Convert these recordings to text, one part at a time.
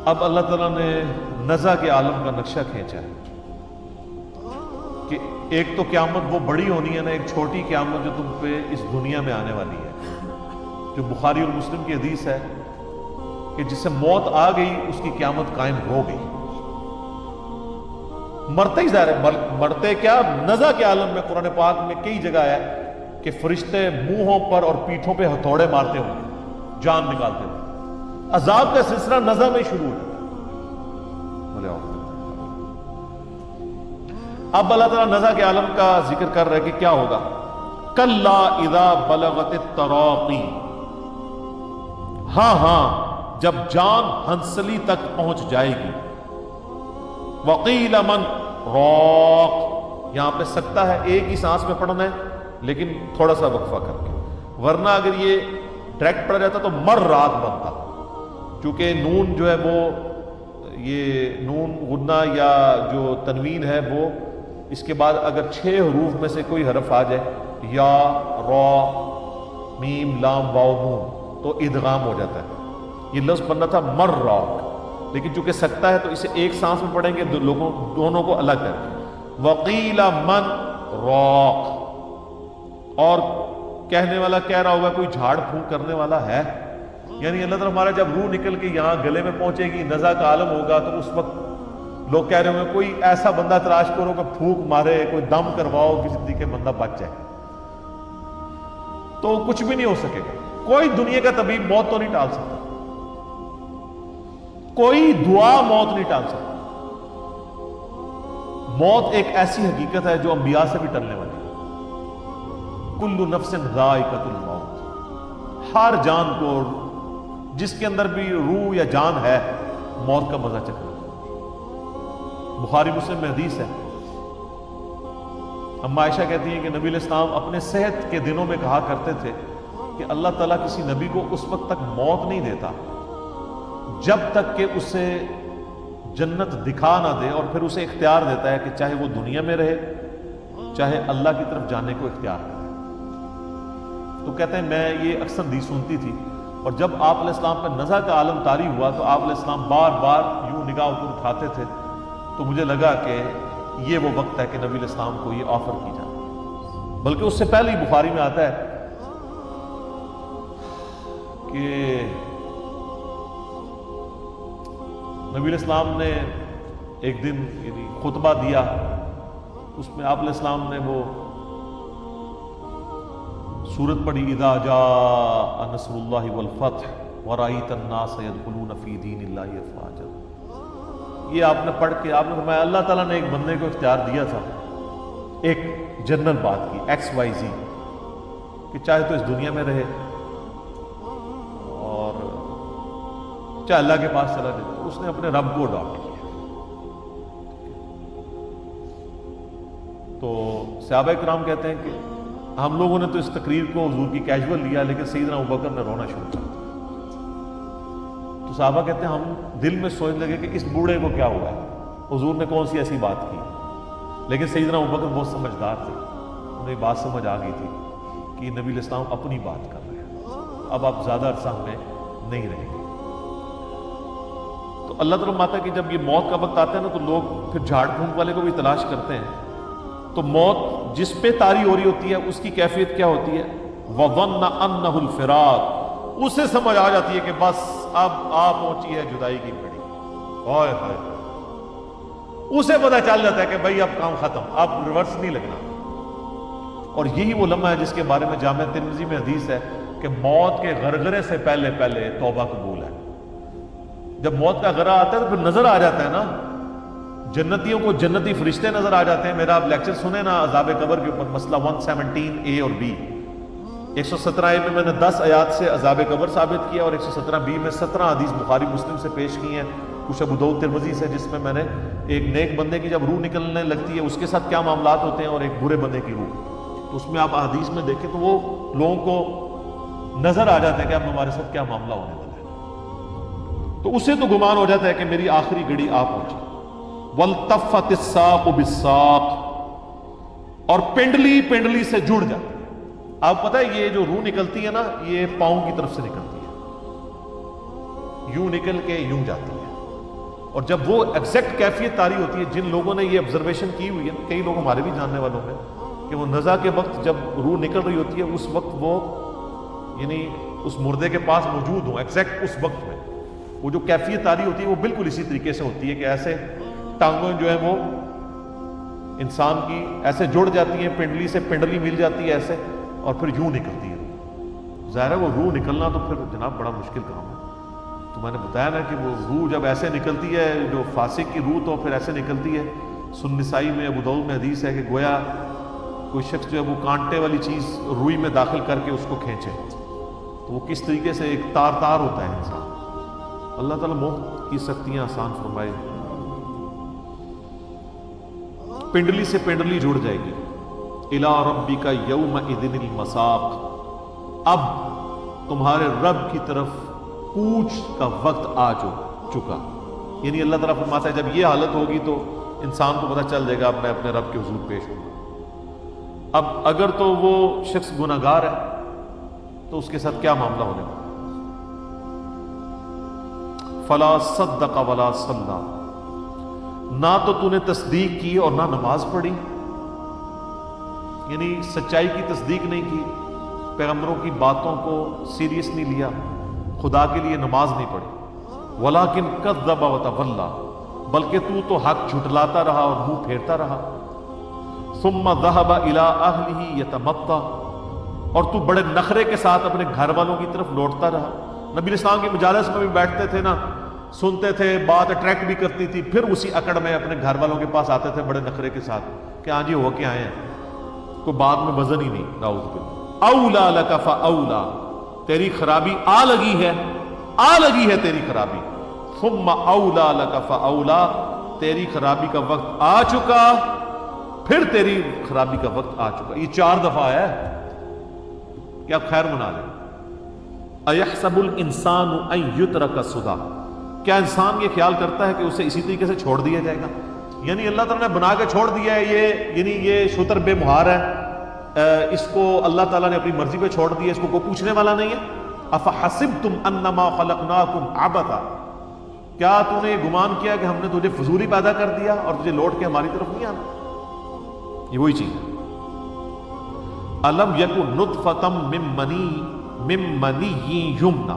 اب اللہ تعالیٰ نے نزع کے عالم کا نقشہ کھینچا ہے کہ ایک تو قیامت وہ بڑی ہونی ہے نا، ایک چھوٹی قیامت جو تم پہ اس دنیا میں آنے والی ہے، جو بخاری اور مسلم کی حدیث ہے کہ جس سے موت آ گئی اس کی قیامت قائم ہو گئی۔ مرتے ہی ظاہر ہے، مرتے کیا، نزع کے عالم میں قرآن پاک میں کئی جگہ ہے کہ فرشتے منہوں پر اور پیٹھوں پہ ہتھوڑے مارتے ہوں گے، جان نکالتے ہوں۔ عذاب کا سلسلہ نزع میں شروع ہو جاتا ہے۔ اب اللہ تعالیٰ نزع کے عالم کا ذکر کر رہا ہے کہ کیا ہوگا۔ کلا اذا بلغت التراقی، ہاں جب جان ہنسلی تک پہنچ جائے گی۔ وقیل من راق، یہاں پہ سکتا ہے ایک ہی سانس میں پڑھنا ہے لیکن تھوڑا سا وقفہ کر کے، ورنہ اگر یہ ڈائریکٹ پڑھا جاتا تو مر راق بنتا، چونکہ نون جو ہے وہ یہ نون غنہ یا جو تنوین ہے وہ اس کے بعد اگر 6 حروف میں سے کوئی حرف آ جائے، یا را میم لام واو نون، تو ادغام ہو جاتا ہے۔ یہ لفظ بننا تھا مر راق، لیکن چونکہ سکتا ہے تو اسے ایک سانس میں پڑھیں گے، دونوں کو الگ کر کے۔ وقیل من راق، اور کہنے والا کہہ رہا ہوگا کوئی جھاڑ پھونک کرنے والا ہے، یعنی اللہ تعالیٰ ہمارا جب روح نکل کے یہاں گلے میں پہنچے گی، نزع کا عالم ہوگا، تو اس وقت لوگ کہہ رہے ہوں گے کوئی ایسا بندہ تلاش کرو کہ پھونک مارے، کوئی دم کرواؤ کہ زندگی کے بندہ بچ جائے، تو کچھ بھی نہیں ہو سکے گا۔ کوئی دنیا کا طبیب موت تو نہیں ٹال سکتا، کوئی دعا موت نہیں ٹال سکتا۔ موت ایک ایسی حقیقت ہے جو انبیاء سے بھی ٹلنے والی ہے۔ کل نفس ذائقۃ الموت، ہر جان کو جس کے اندر بھی روح یا جان ہے موت کا مزہ چکھنا۔ بخاری مسلم میں حدیث ہے، اما عائشہ کہتی ہیں کہ نبی علیہ السلام اپنے صحت کے دنوں میں کہا کرتے تھے کہ اللہ تعالیٰ کسی نبی کو اس وقت تک موت نہیں دیتا جب تک کہ اسے جنت دکھا نہ دے، اور پھر اسے اختیار دیتا ہے کہ چاہے وہ دنیا میں رہے چاہے اللہ کی طرف جانے کو اختیار کرے۔ تو کہتے ہیں میں یہ اکثر حدیث سنتی تھی، اور جب آپ علیہ السلام پہ نزع کا عالم طاری ہوا تو آپ علیہ السلام بار بار یوں نگاہ اوپر اٹھاتے تھے، تو مجھے لگا کہ یہ وہ وقت ہے کہ نبی علیہ السلام کو یہ آفر کی جائے۔ بلکہ اس سے پہلے ہی بخاری میں آتا ہے کہ نبی علیہ السلام نے ایک دن یعنی خطبہ دیا، اس میں آپ علیہ السلام نے وہ سورت پڑھی، اذا جاء نصر اللہ والفتح ورأیت الناس يدخلون فی دین اللہ افواجا۔ یہ آپ نے پڑھ کے آپ نے فرمایا اللہ تعالیٰ نے ایک بندے کو اختیار دیا تھا ایک جنرل بات کی، XYZ، کہ چاہے تو اس دنیا میں رہے اور چاہے اللہ کے پاس چلا جائے، تو اس نے اپنے رب کو اڈاپٹ کیا۔ تو صحابہ کرام کہتے ہیں کہ ہم لوگوں نے تو اس تقریر کو حضور کی کیجول لیا، لیکن سیدنا ابوبکر نے رونا شروع کر دیا۔ تو صحابہ کہتے ہیں ہم دل میں سوچنے لگے کہ اس بوڑھے کو کیا ہوا ہے، حضور نے کون سی ایسی بات کی، لیکن سیدنا ابوبکر بہت سمجھدار تھے، انہیں بات سمجھ آ گئی تھی کہ نبی علیہ السلام اپنی بات کر رہے ہیں، اب آپ زیادہ عرصہ ہمیں نہیں رہیں گے۔ تو اللہ تعالیٰ ماتا کہ جب یہ موت کا وقت آتا ہے نا تو لوگ پھر جھاڑ پھونک والے کو بھی تلاش کرتے ہیں، تو موت جس پہ طاری ہو رہی ہوتی ہے اس کی کیفیت کیا ہوتی ہے، وَظَنَّ أَنَّهُ الْفِرَاقُ، اسے سمجھ آ جاتی ہے کہ بس اب آ پہنچی ہے جدائی کی گھڑی، ہائے ہائے، اسے پتہ چل جاتا ہے کہ بھائی اب کام ختم، اب ریورس نہیں لگنا۔ اور یہی وہ لمحہ ہے جس کے بارے میں جامع ترمذی میں حدیث ہے کہ موت کے غرغرے سے پہلے پہلے توبہ قبول ہے۔ جب موت کا غرہ آتا ہے تو پھر نظر آ جاتا ہے نا، جنتیوں کو جنتی فرشتے نظر آ جاتے ہیں۔ میرا آپ لیکچر سنیں نا عذاب قبر کے اوپر، مسئلہ 117A اور B، 117A میں نے 10 آیات سے عذاب قبر ثابت کیا، اور 117B میں 17 حدیث بخاری مسلم سے پیش کی ہیں، کچھ ابو داؤد ترمذی سے، جس میں میں نے ایک نیک بندے کی جب روح نکلنے لگتی ہے اس کے ساتھ کیا معاملات ہوتے ہیں، اور ایک برے بندے کی روح، تو اس میں آپ حدیث میں دیکھیں تو وہ لوگوں کو نظر آ جاتا ہے کہ اب ہمارے ساتھ کیا معاملہ ہونے والا ہے، تو اسے تو گمان ہو جاتا ہے کہ میری آخری گھڑی آ پہنچی۔ وَالْتَفَّتِ السَّاقُ بِالسَّاقِ، اور پنڈلی پنڈلی سے جڑ جاتا ہے۔ آپ پتہ ہے یہ جو روح نکلتی ہے نا یہ پاؤں کی طرف سے نکلتی ہے، یوں نکل کے یوں جاتی ہے، اور جب وہ ایگزیکٹ کیفیت طاری ہوتی ہے، جن لوگوں نے یہ آبزرویشن کی ہوئی ہے، کئی لوگ ہمارے بھی جاننے والوں میں، کہ وہ نزع کے وقت جب روح نکل رہی ہوتی ہے اس وقت وہ یعنی اس مردے کے پاس موجود ہوں ایگزیکٹ اس وقت میں، وہ جو کیفیت طاری ہوتی ہے وہ بالکل اسی طریقے سے ہوتی ہے کہ ایسے ٹانگوں جو ہیں وہ انسان کی ایسے جڑ جاتی ہیں، پنڈلی سے پنڈلی مل جاتی ہے ایسے، اور پھر یوں نکلتی ہے روح۔ ظاہر ہے وہ روح نکلنا تو پھر جناب بڑا مشکل کام ہے۔ تو میں نے بتایا نا کہ وہ روح جب ایسے نکلتی ہے، جو فاسق کی روح تو پھر ایسے نکلتی ہے، سنن نسائی میں ابو داؤد میں حدیث ہے کہ گویا کوئی شخص جو ہے وہ کانٹے والی چیز روئی میں داخل کر کے اس کو کھینچے، تو وہ کس طریقے سے ایک تار تار ہوتا ہے انسان۔ اللہ تعالیٰ موت کی سختیاں آسان فرمائے۔ پنڈلی سے پنڈلی جڑ جائے گی۔ الی ربک یومئذ المساق، اب تمہارے رب کی طرف کوچ کا وقت آ چکا، یعنی اللہ تعالیٰ فرماتا ہے جب یہ حالت ہوگی تو انسان کو پتہ چل جائے گا اب میں اپنے رب کے حضور پیش ہوں گا۔ اب اگر تو وہ شخص گناہگار ہے تو اس کے ساتھ کیا معاملہ ہونے والا؟ فلا صدق ولا صلی، نہ تو تو نے تصدیق کی اور نہ نماز پڑھی، یعنی سچائی کی تصدیق نہیں کی، پیغمبروں کی باتوں کو سیریس نہیں لیا، خدا کے لیے نماز نہیں پڑھی۔ ولیکن کذب وتولی، بلکہ تو حق جھٹلاتا رہا اور منہ پھیرتا رہا۔ ثم ذهب الى اهله يتمطى، اور تو بڑے نخرے کے ساتھ اپنے گھر والوں کی طرف لوٹتا رہا۔ نبی علیہ السلام کی مجالس میں بھی بیٹھتے تھے نا، سنتے تھے، بات اٹریکٹ بھی کرتی تھی، پھر اسی اکڑ میں اپنے گھر والوں کے پاس آتے تھے بڑے نخرے کے ساتھ کہ ہاں جی ہو کے آئے ہیں، کوئی بات میں وزن ہی نہیں۔ نعوذ باللہ۔ اولا لک فاولا، تیری خرابی آ لگی ہے تیری خرابی۔ ثم اولا لک فاولا، تیری خرابی کا وقت آ چکا، پھر تیری خرابی کا وقت آ چکا۔ یہ 4 دفعہ ہے کہ آپ خیر منا لیں۔ ایحسب الانسان ان یترک سدی، کیا انسان یہ خیال کرتا ہے کہ اسے اسی طریقے سے چھوڑ دیا جائے گا؟ یعنی اللہ تعالیٰ نے بنا کے چھوڑ دیا ہے، یہ شتر بے مہار ہے، اس کو اللہ تعالیٰ نے اپنی مرضی پہ چھوڑ دیا، اس کو کوئی پوچھنے والا نہیں ہے۔ افحسبتم انما خلقناکم عبثا، کیا تو نے یہ گمان کیا کہ ہم نے تجھے فضولی پیدا کر دیا اور تجھے لوٹ کے ہماری طرف نہیں آنا؟ یہ وہی چیز ہے۔ الم یکن نطفۃ من منی یمنی،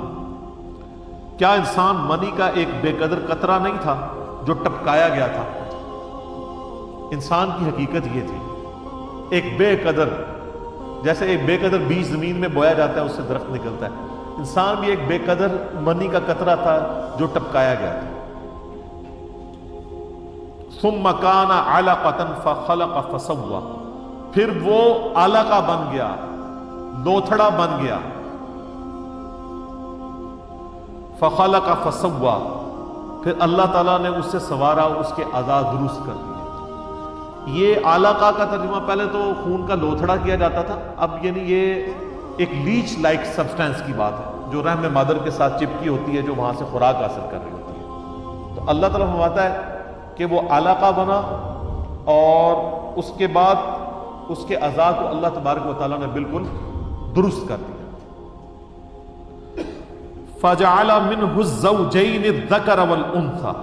کیا انسان منی کا ایک بے قدر قطرہ نہیں تھا جو ٹپکایا گیا تھا؟ انسان کی حقیقت یہ تھی، ایک بے قدر، جیسے ایک بے قدر بیج زمین میں بویا جاتا ہے اس سے درخت نکلتا ہے، انسان بھی ایک بے قدر منی کا قطرہ تھا جو ٹپکایا گیا تھا۔ ثم کان علقۃ فخلق فسوى، پھر وہ علقہ بن گیا، لوتھڑا بن گیا، فخلق فسوى، پھر اللہ تعالیٰ نے اس سے سوارا، اس کے اعضاء درست کر دیے۔ یہ علقہ کا ترجمہ پہلے تو خون کا لوتھڑا کیا جاتا تھا، اب یعنی یہ ایک لیچ لائک سبسٹینس کی بات ہے جو رحم مادر کے ساتھ چپکی ہوتی ہے، جو وہاں سے خوراک حاصل کر رہی ہوتی ہے۔ تو اللہ تعالیٰ فرماتا ہے کہ وہ علقہ بنا اور اس کے بعد اس کے اعضاء کو اللہ تبارک و تعالیٰ نے بالکل درست کر دیا۔ فَجَعَلَ مِنْهُ الزَّوْجَيْنِ الذَّكَرَ وَالْأُنْثَى،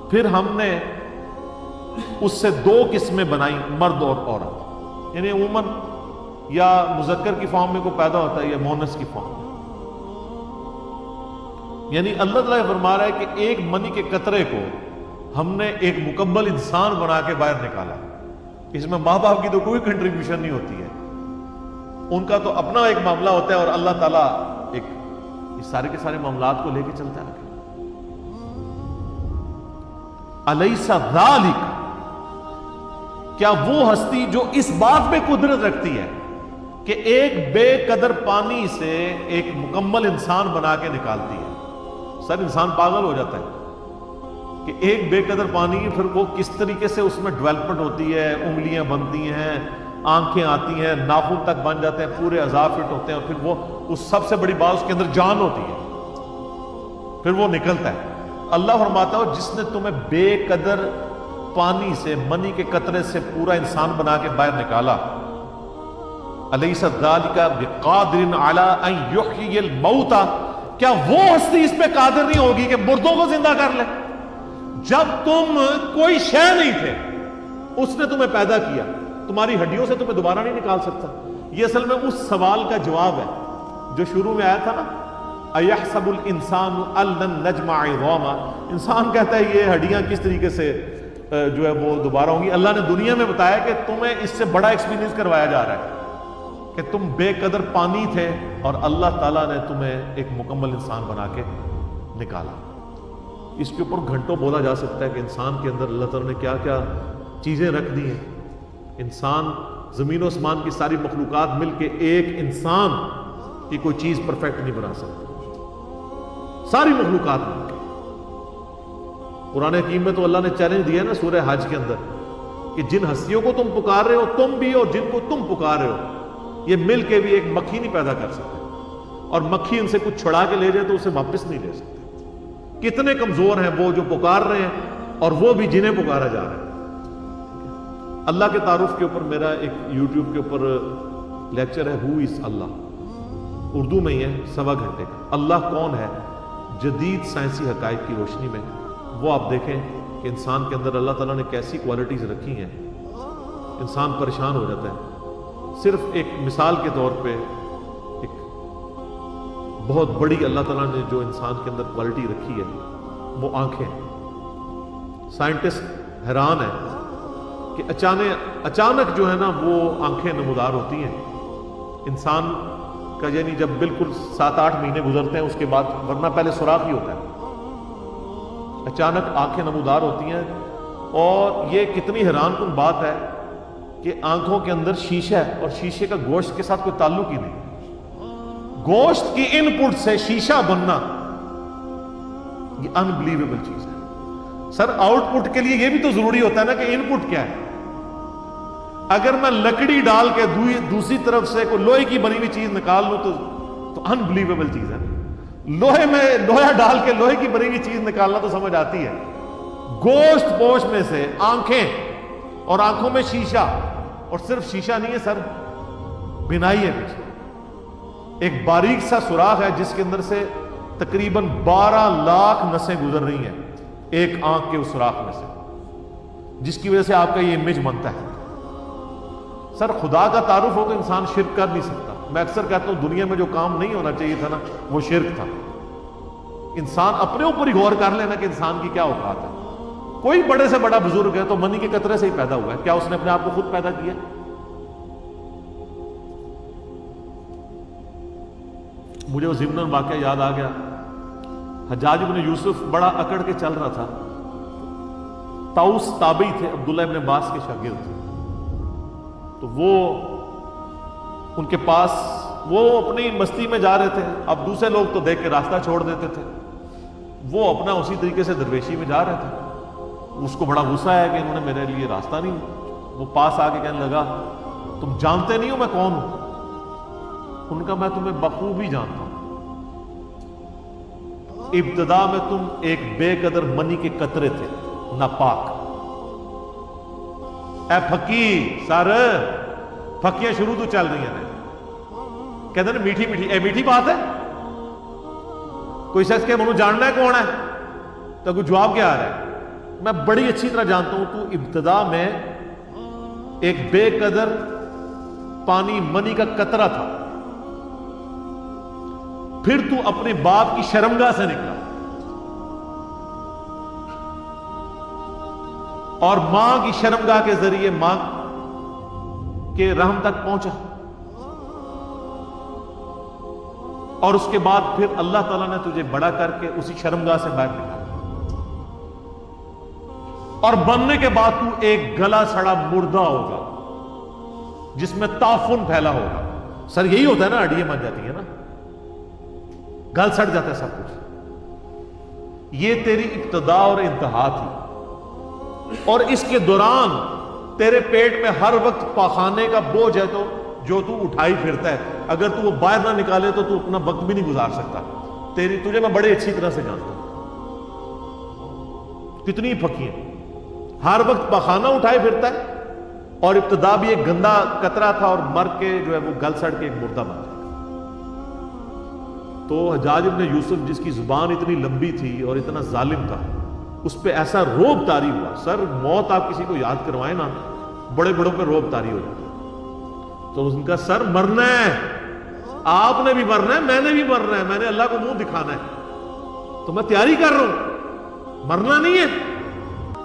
پھر ہم نے اس سے 2 قسمیں بنائی، مرد اور عورت، یعنی عموماً یا مذکر کی فارم میں کوئی پیدا ہوتا ہے یا مونس کی فارم میں، یعنی اللہ تعالیٰ فرما رہا ہے کہ ایک منی کے قطرے کو ہم نے ایک مکمل انسان بنا کے باہر نکالا۔ اس میں ماں باپ کی تو کوئی کنٹریبیوشن نہیں ہوتی ہے، ان کا تو اپنا ایک معاملہ ہوتا ہے اور اللہ تعالیٰ ایک یہ سارے کے سارے معاملات کو لے کے چلتا ہے۔ الیس ذالک، کیا وہ ہستی جو اس بات پہ قدرت رکھتی ہے کہ ایک بے قدر پانی سے ایک مکمل انسان بنا کے نکالتی ہے؟ سر انسان پاگل ہو جاتا ہے کہ ایک بے قدر پانی، پھر وہ کس طریقے سے اس میں ڈیولپمنٹ ہوتی ہے، انگلیاں بنتی ہیں، آنکھیں آتی ہیں، ناخن تک بن جاتے ہیں، پورے اعضاء فٹ ہوتے ہیں، اور پھر وہ اس سب سے بڑی بات اس کے اندر جان ہوتی ہے، پھر وہ نکلتا ہے۔ اللہ فرماتا ہے جس نے تمہیں بے قدر پانی سے، منی کے قطرے سے پورا انسان بنا کے باہر نکالا، الیس ذالک بقادر علی ان یحیی الموتى، کیا وہ ہستی اس پہ قادر نہیں ہوگی کہ مردوں کو زندہ کر لے؟ جب تم کوئی شے نہیں تھے اس نے تمہیں پیدا کیا، تمہاری ہڈیوں سے تمہیں دوبارہ نہیں نکال سکتا۔ یہ اصل میں اس سوال کا جواب ہے جو شروع میں آیا تھا نا، اَيَحْسَبُ الْإِنسَانُ أَن لَّن نَّجْمَعَ عِظَامَهُ، انسان کہتا ہے یہ ہڈیاں کس طریقے سے جو ہے وہ دوبارہ ہوں گی۔ اللہ نے دنیا میں بتایا کہ تمہیں اس سے بڑا ایکسپیرینس کروایا جا رہا ہے کہ تم بے قدر پانی تھے اور اللہ تعالیٰ نے تمہیں ایک مکمل انسان بنا کے نکالا۔ اس کے اوپر گھنٹوں بولا جا سکتا ہے کہ انسان کے اندر اللہ تعالیٰ نے کیا کیا چیزیں رکھ دی ہیں۔ انسان، زمین و آسمان کی ساری مخلوقات مل کے ایک انسان کی کوئی چیز پرفیکٹ نہیں بنا سکتی، ساری مخلوقات مل کے۔ قرآن حکیم میں تو اللہ نے چیلنج دیا ہے نا سورہ حج کے اندر کہ جن ہستیوں کو تم پکار رہے ہو تم بھی، اور جن کو تم پکار رہے ہو یہ مل کے بھی ایک مکھی نہیں پیدا کر سکتے، اور مکھی ان سے کچھ چھڑا کے لے جائے تو اسے واپس نہیں لے سکتے۔ کتنے کمزور ہیں وہ جو پکار رہے ہیں اور وہ بھی جنہیں پکارا جا رہا ہے۔ اللہ کے تعارف کے اوپر میرا ایک یوٹیوب کے اوپر لیکچر ہے، ہو از اللہ، اردو میں ہی ہے، 1.25 گھنٹے کا۔ اللہ کون ہے جدید سائنسی حقائق کی روشنی میں، وہ آپ دیکھیں کہ انسان کے اندر اللہ تعالیٰ نے کیسی کوالٹیز رکھی ہیں، انسان پریشان ہو جاتا ہے۔ صرف ایک مثال کے طور پہ ایک بہت بڑی اللہ تعالیٰ نے جو انسان کے اندر کوالٹی رکھی ہے وہ آنکھیں۔ سائنٹسٹ حیران ہے کہ اچانک جو ہے نا وہ آنکھیں نمودار ہوتی ہیں انسان کا، یعنی جب بالکل 7-8 مہینے گزرتے ہیں اس کے بعد، ورنہ پہلے سوراخ ہی ہوتا ہے، اچانک آنکھیں نمودار ہوتی ہیں۔ اور یہ کتنی حیران کن بات ہے کہ آنکھوں کے اندر شیشہ ہے اور شیشے کا گوشت کے ساتھ کوئی تعلق ہی نہیں۔ گوشت کی ان پٹ سے شیشہ بننا یہ انبلیویبل چیز ہے۔ سر آؤٹ پٹ کے لیے یہ بھی تو ضروری ہوتا ہے نا کہ ان پٹ کیا ہے۔ اگر میں لکڑی ڈال کے دوسری طرف سے کوئی لوہے کی بنی ہوئی چیز نکال لوں تو انبلیویبل چیز ہے۔ لوہے میں لوہا ڈال کے لوہے کی بنی ہوئی چیز نکالنا تو سمجھ آتی ہے۔ گوشت پوش میں سے آنکھیں، اور آنکھوں میں شیشہ، اور صرف شیشہ نہیں ہے سر، بینائی ہے پیچھے، ایک باریک سا سوراخ ہے جس کے اندر سے تقریباً 12 لاکھ نسیں گزر رہی ہیں ایک آنکھ کے اس سوراخ میں سے، جس کی وجہ سے آپ کا یہ امیج بنتا ہے۔ سر خدا کا تعارف ہو تو انسان شرک کر نہیں سکتا۔ میں اکثر کہتا ہوں دنیا میں جو کام نہیں ہونا چاہیے تھا نا وہ شرک تھا۔ انسان اپنے اوپر ہی غور کر لینا کہ انسان کی کیا اوقات ہے۔ کوئی بڑے سے بڑا بزرگ ہے تو منی کے قطرے سے ہی پیدا ہوا ہے، کیا اس نے اپنے آپ کو خود پیدا کیا؟ مجھے وہ ضمن واقعہ یاد آ گیا، حجاج بن یوسف بڑا اکڑ کے چل رہا تھا، طاؤس تابعی تھے، عبداللہ ابن عباس کے شاگرد تھے، تو وہ ان کے پاس وہ اپنی مستی میں جا رہے تھے۔ اب دوسرے لوگ تو دیکھ کے راستہ چھوڑ دیتے تھے، وہ اپنا اسی طریقے سے درویشی میں جا رہے تھے۔ اس کو بڑا غصہ ہے کہ انہوں نے میرے لیے راستہ نہیں، وہ پاس آ کے کہنے لگا تم جانتے نہیں ہو میں کون ہوں؟ ان کا میں تمہیں بخوبی جانتا ہوں، ابتدا میں تم ایک بے قدر منی کے قطرے تھے، ناپاک۔ اے پھکی سر پھکیاں شروع تو چل رہی ہیں، کہتے ہیں میٹھی میٹھی، اے میٹھی بات ہے؟ کوئی شخص کہ منو جاننا ہے کون ہے تو کوئی جواب کیا آ رہا ہے؟ میں بڑی اچھی طرح جانتا ہوں تو ابتدا میں ایک بے قدر پانی منی کا قطرہ تھا، پھر تو اپنے باپ کی شرمگاہ سے نکلا اور ماں کی شرمگاہ کے ذریعے ماں کے رحم تک پہنچا، اور اس کے بعد پھر اللہ تعالیٰ نے تجھے بڑا کر کے اسی شرمگاہ سے باہر نکالا، اور بننے کے بعد تو ایک گلا سڑا مردہ ہوگا جس میں تعفن پھیلا ہوگا۔ سر یہی ہوتا ہے نا، ہڈیاں بن جاتی ہیں نا، گل سڑ جاتا ہے سب کچھ۔ یہ تیری ابتدا اور انتہا تھی، اور اس کے دوران تیرے پیٹ میں ہر وقت پاخانے کا بوجھ ہے تو جو تو اٹھائی پھرتا ہے، اگر تو وہ باہر نہ نکالے تو تو اپنا وقت بھی نہیں گزار سکتا۔ تجھے میں بڑے اچھی طرح سے جانتا ہوں، کتنی پھکی ہیں، ہر وقت پاخانہ اٹھائے پھرتا ہے، اور ابتدا بھی ایک گندا قطرہ تھا اور مر کے جو ہے وہ گل سڑ کے ایک مردہ بن جائے۔ تو حجاج ابن یوسف جس کی زبان اتنی لمبی تھی اور اتنا ظالم تھا، اس پہ ایسا روب طاری ہوا. سر موت آپ کسی کو یاد کروائیں نا, بڑے بڑوں پہ روب طاری ہو جاتا ہے. تو اس کا سر مرنا ہے, آپ نے بھی مرنا ہے, میں نے بھی مرنا ہے, میں نے اللہ کو منہ دکھانا ہے, تو میں تیاری کر رہا ہوں, مرنا نہیں ہے.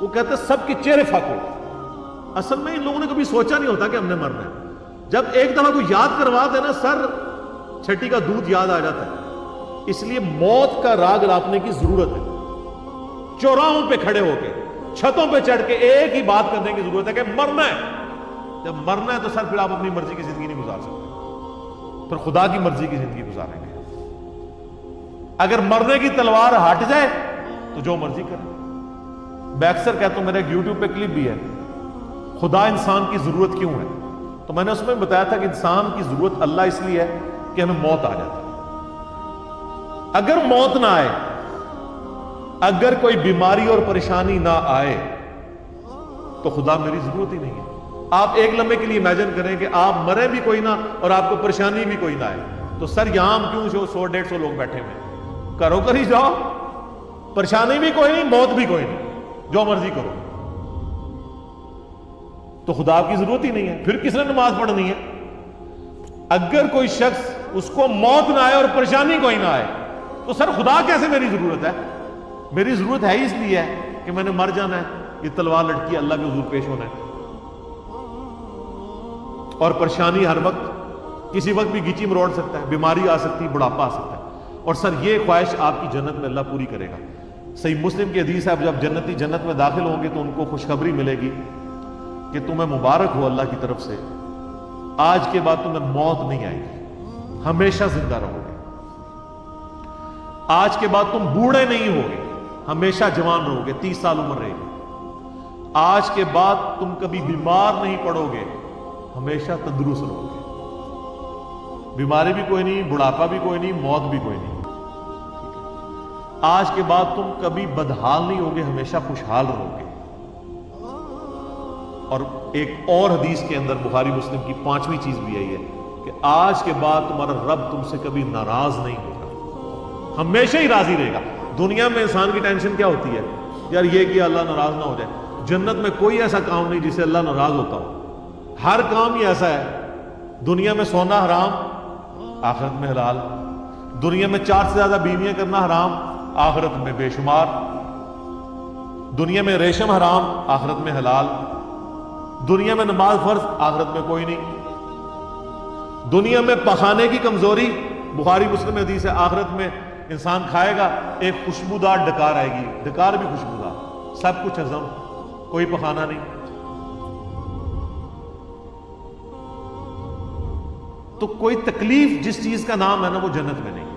وہ کہتے ہیں سب کے چہرے فاق ہو. اصل میں ان لوگوں نے کبھی سوچا نہیں ہوتا کہ ہم نے مرنا ہے. جب ایک دفعہ کو یاد کروا دینا, سر چھٹی کا دودھ یاد آ جاتا ہے. اس لیے موت کا راگ راپنے کی ضرورت ہے. چوراہوں پہ کھڑے ہو کے, چھتوں پہ چڑھ کے ایک ہی بات کرنے کی ضرورت ہے کہ مرنا ہے. جب مرنا ہے تو سر پھر آپ اپنی مرضی کی زندگی نہیں گزار سکتے, پھر خدا کی مرضی کی زندگی گزاریں گے. اگر مرنے کی تلوار ہٹ جائے تو جو مرضی کریں. میں اکثر کہتا ہوں, میرے ایک یوٹیوب پہ کلپ بھی ہے, خدا انسان کی ضرورت کیوں ہے. تو میں نے اس میں بتایا تھا کہ انسان کی ضرورت اللہ اس لیے ہے کہ ہمیں موت آ جاتی ہے. اگر موت نہ آئے, اگر کوئی بیماری اور پریشانی نہ آئے, تو خدا میری ضرورت ہی نہیں ہے. آپ ایک لمحے کے لیے امیجن کریں کہ آپ مرے بھی کوئی نہ اور آپ کو پریشانی بھی کوئی نہ آئے, تو سر یہاں ہم کیوں 100-150 لوگ بیٹھے ہوئے, کرو کر ہی جاؤ. پریشانی بھی کوئی نہیں, موت بھی کوئی نہیں, جو مرضی کرو. تو خدا آپ کی ضرورت ہی نہیں ہے, پھر کس نے نماز پڑھنی ہے. اگر کوئی شخص اس کو موت نہ آئے اور پریشانی کوئی نہ آئے, تو سر خدا کیسے میری ضرورت ہے. میری ضرورت ہے اس لیے ہے کہ میں نے مر جانا ہے, یہ تلوار لٹکی اللہ کے حضور پیش ہونا ہے. اور پریشانی ہر وقت کسی وقت بھی گیچی مروڑ سکتا ہے, بیماری آ سکتی ہے, بڑھاپا آ سکتا ہے. اور سر یہ خواہش آپ کی جنت میں اللہ پوری کرے گا. صحیح مسلم کی حدیث ہے, جب جنتی جنت میں داخل ہوں گے تو ان کو خوشخبری ملے گی کہ تمہیں مبارک ہو اللہ کی طرف سے, آج کے بعد تمہیں موت نہیں آئے گی, ہمیشہ زندہ رہو گے. آج کے بعد تم بوڑھے نہیں ہوگے, ہمیشہ جوان رہو گے, 30 سال عمر رہے گی. آج کے بعد تم کبھی بیمار نہیں پڑو گے, ہمیشہ تندرست رہو گے. بیماری بھی کوئی نہیں, بڑھاپا بھی کوئی نہیں, موت بھی کوئی نہیں. آج کے بعد تم کبھی بدحال نہیں ہوگے, ہمیشہ خوشحال رہو گے. اور ایک اور حدیث کے اندر بخاری مسلم کی 5ویں چیز بھی یہی ہے کہ آج کے بعد تمہارا رب تم سے کبھی ناراض نہیں ہوگا, ہمیشہ ہی راضی رہے گا. دنیا میں انسان کی ٹینشن کیا ہوتی ہے, یار یہ کہ اللہ ناراض نہ ہو جائے. جنت میں کوئی ایسا کام نہیں جسے اللہ ناراض ہوتا ہو. ہر کام ہی ایسا ہے. دنیا میں سونا حرام, آخرت میں حلال. دنیا میں 4 سے زیادہ بیویاں کرنا حرام, آخرت میں بے شمار. دنیا میں ریشم حرام, آخرت میں حلال. دنیا میں نماز فرض, آخرت میں کوئی نہیں. دنیا میں پخانے کی کمزوری, بخاری مسلم میں حدیث ہے, آخرت میں انسان کھائے گا ایک خوشبودار ڈکار آئے گی, ڈکار بھی خوشبودار, سب کچھ ہضم, کوئی پخانا نہیں. تو کوئی تکلیف جس چیز کا نام ہے نا, وہ جنت میں نہیں.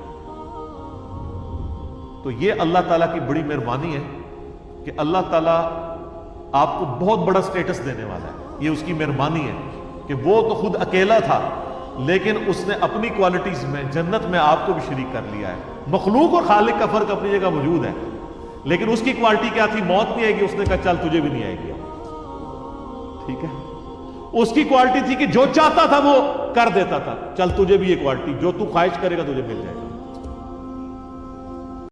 تو یہ اللہ تعالیٰ کی بڑی مہربانی ہے کہ اللہ تعالیٰ آپ کو بہت بڑا سٹیٹس دینے والا ہے. یہ اس کی مہربانی ہے کہ وہ تو خود اکیلا تھا, لیکن اس نے اپنی کوالٹیز میں جنت میں آپ کو بھی شریک کر لیا ہے. مخلوق اور خالق کا فرق اپنی جگہ موجود ہے, لیکن اس کی کوالٹی کیا تھی, موت نہیں آئے گی. اس نے کہا چل تجھے بھی نہیں آئے گی. ٹھیک ہے, اس کی کوالٹی تھی کہ جو چاہتا تھا وہ کر دیتا تھا. چل تجھے بھی یہ کوالٹی, جو تو خواہش کرے گا تجھے مل جائے گا.